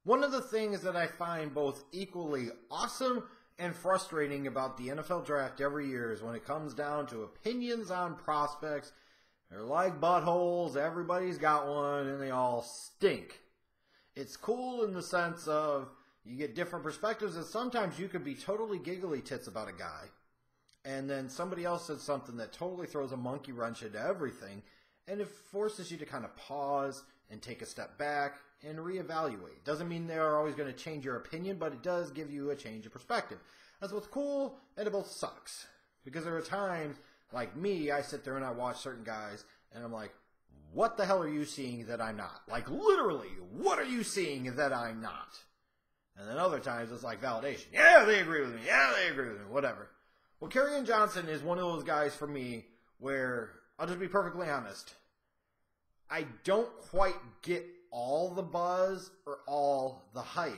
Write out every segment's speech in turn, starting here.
One of the things that I find both equally awesome and frustrating about the NFL draft every year is when it comes down to opinions on prospects. They're like buttholes, everybody's got one, and they all stink. It's cool in the sense of you get different perspectives, and sometimes you could be totally giggly tits about a guy, and then somebody else says something that totally throws a monkey wrench into everything, and it forces you to kind of pause and take a step back and reevaluate. Doesn't mean they're always going to change your opinion, but it does give you a change of perspective. That's both cool and it both sucks. Because there are times, like me, I sit there and I watch certain guys, and I'm like, what the hell are you seeing that I'm not? Like, literally, what are you seeing that I'm not? And then other times, it's like validation. Yeah, they agree with me. Yeah, they agree with me. Whatever. Well, Kerryon Johnson is one of those guys for me where, I'll just be perfectly honest, I don't quite get all the buzz or all the hype.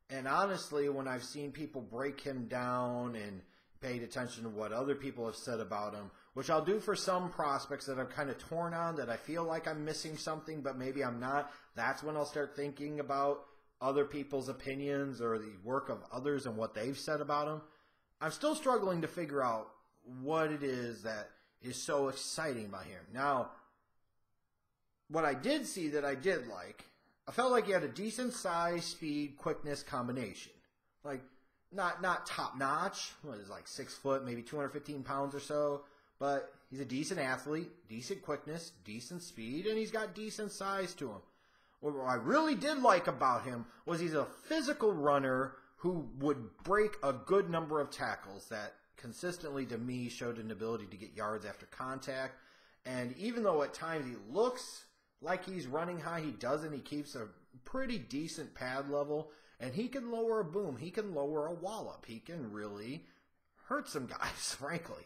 And honestly, when I've seen people break him down and paid attention to what other people have said about him, which I'll do for some prospects that I'm kind of torn on, that I feel like I'm missing something, but maybe I'm not, that's when I'll start thinking about other people's opinions or the work of others and what they've said about him. I'm still struggling to figure out what it is that is so exciting about him. Now, what I did see that I did like, I felt like he had a decent size, speed, quickness combination. Like, not top notch. What is like 6 foot, maybe 215 pounds or so. But he's a decent athlete, decent quickness, decent speed, and he's got decent size to him. What I really did like about him was he's a physical runner who would break a good number of tackles that consistently, to me, showed an ability to get yards after contact. And even though at times he looks like he's running high, he doesn't. He keeps a pretty decent pad level, and he can lower a boom. He can lower a wallop. He can really hurt some guys, frankly.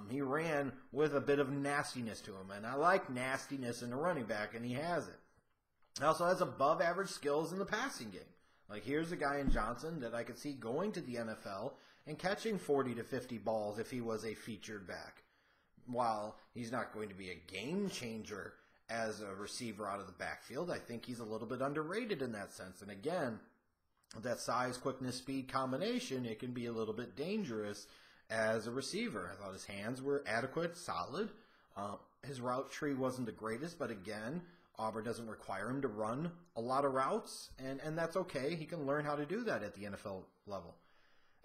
He ran with a bit of nastiness to him, and I like nastiness in a running back, and he has it. He also has above average skills in the passing game. Like, here's a guy in Johnson that I could see going to the NFL and catching 40 to 50 balls if he was a featured back. While he's not going to be a game changer as a receiver out of the backfield, I think he's a little bit underrated in that sense. And again, that size, quickness, speed combination, it can be a little bit dangerous as a receiver. I thought his hands were adequate, solid. His route tree wasn't the greatest, but again, Auburn doesn't require him to run a lot of routes, and that's okay. He can learn how to do that at the NFL level.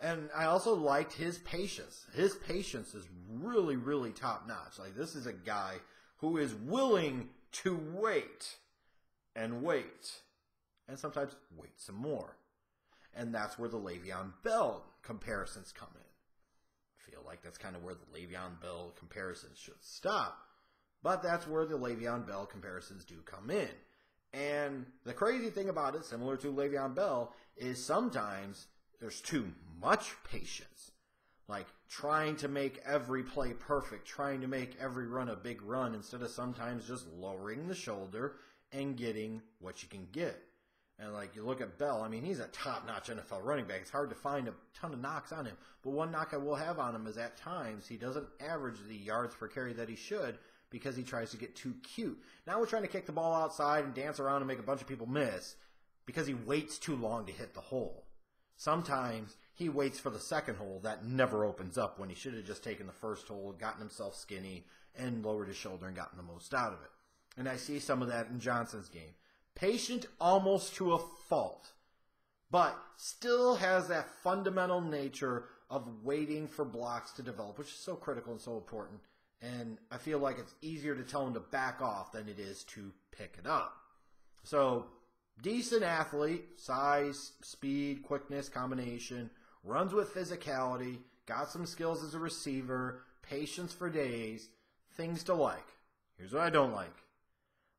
And I also liked his patience. His patience is really, really top-notch. Like, this is a guy who is willing to wait and wait, and sometimes wait some more. And that's where the Le'Veon Bell comparisons come in. I feel like that's kind of where the Le'Veon Bell comparisons should stop. But that's where the Le'Veon Bell comparisons do come in. And the crazy thing about it, similar to Le'Veon Bell, is sometimes there's too much patience. Like trying to make every play perfect, trying to make every run a big run, instead of sometimes just lowering the shoulder and getting what you can get. And like you look at Bell, I mean, he's a top-notch NFL running back. It's hard to find a ton of knocks on him. But one knock I will have on him is at times he doesn't average the yards per carry that he should, because he tries to get too cute. Now we're trying to kick the ball outside and dance around and make a bunch of people miss because he waits too long to hit the hole. Sometimes he waits for the second hole that never opens up when he should have just taken the first hole, gotten himself skinny, and lowered his shoulder and gotten the most out of it. And I see some of that in Johnson's game. Patient almost to a fault, but still has that fundamental nature of waiting for blocks to develop, which is so critical and so important. And I feel like it's easier to tell him to back off than it is to pick it up. So, decent athlete, size, speed, quickness combination, runs with physicality, got some skills as a receiver, patience for days, things to like. Here's what I don't like.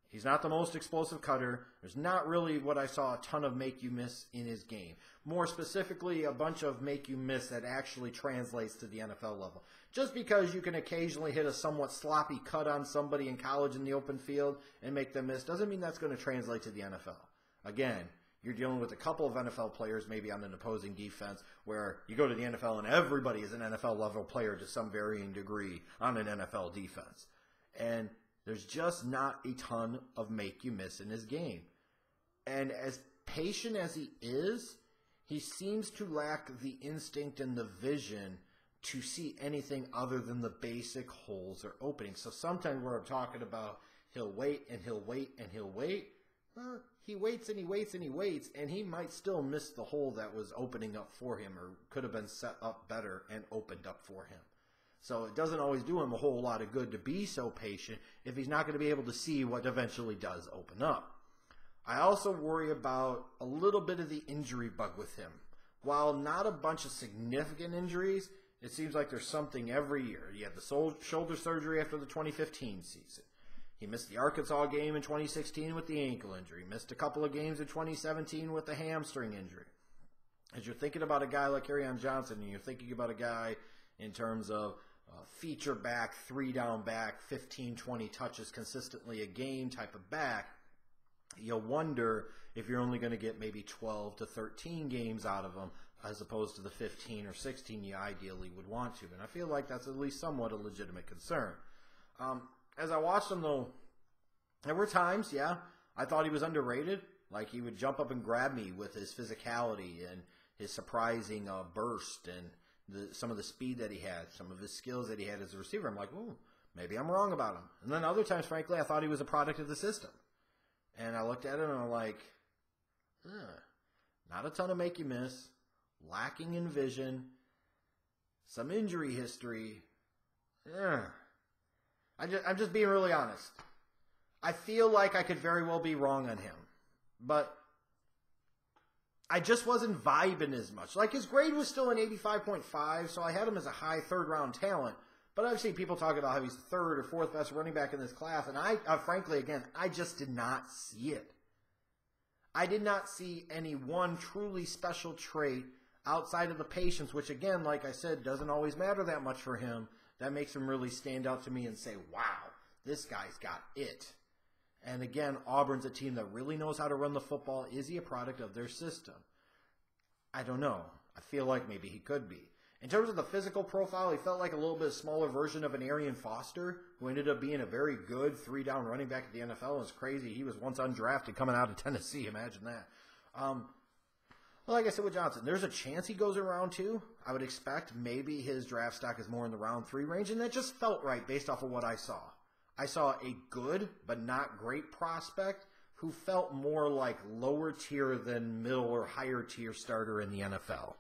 He's not the most explosive cutter. There's not really what I saw a ton of make you miss in his game. More specifically, a bunch of make you miss that actually translates to the NFL level. Just because you can occasionally hit a somewhat sloppy cut on somebody in college in the open field and make them miss doesn't mean that's going to translate to the NFL. Again, you're dealing with a couple of NFL players maybe on an opposing defense where you go to the NFL and everybody is an NFL level player to some varying degree on an NFL defense. And there's just not a ton of make you miss in his game. And as patient as he is, he seems to lack the instinct and the vision to see anything other than the basic holes or openings. So sometimes we're talking about he'll wait and he'll wait and he'll wait. He waits and he waits and he waits, and he might still miss the hole that was opening up for him or could have been set up better and opened up for him. So it doesn't always do him a whole lot of good to be so patient if he's not going to be able to see what eventually does open up. I also worry about a little bit of the injury bug with him. While not a bunch of significant injuries, it seems like there's something every year. He had the shoulder surgery after the 2015 season. He missed the Arkansas game in 2016 with the ankle injury. Missed a couple of games in 2017 with the hamstring injury. As you're thinking about a guy like Kerryon Johnson, and you're thinking about a guy in terms of feature back, 3-down back, 15, 20 touches consistently a game type of back, you'll wonder if you're only going to get maybe 12 to 13 games out of him as opposed to the 15 or 16 you ideally would want to. And I feel like that's at least somewhat a legitimate concern. As I watched him, though, there were times, yeah, I thought he was underrated. Like, he would jump up and grab me with his physicality and his surprising burst and some of the speed that he had, some of his skills that he had as a receiver. I'm like, ooh, maybe I'm wrong about him. And then other times, frankly, I thought he was a product of the system. And I looked at him and I'm like, not a ton of make you miss, lacking in vision, some injury history. I'm just being really honest. I feel like I could very well be wrong on him. But I just wasn't vibing as much. Like, his grade was still an 85.5, so I had him as a high third-round talent. But I've seen people talk about how he's the third or fourth best running back in this class, and I frankly, again, I just did not see it. I did not see any one truly special trait outside of the patience, which, again, like I said, doesn't always matter that much for him. That makes him really stand out to me and say, wow, this guy's got it. And again, Auburn's a team that really knows how to run the football. Is he a product of their system? I don't know. I feel like maybe he could be. In terms of the physical profile, he felt like a little bit smaller version of an Arian Foster, who ended up being a very good 3-down running back at the NFL. It's crazy. He was once undrafted coming out of Tennessee. Imagine that. Well, like I said with Johnson, there's a chance he goes in round 2. I would expect maybe his draft stock is more in the round 3 range, and that just felt right based off of what I saw. I saw a good but not great prospect who felt more like lower tier than middle or higher tier starter in the NFL.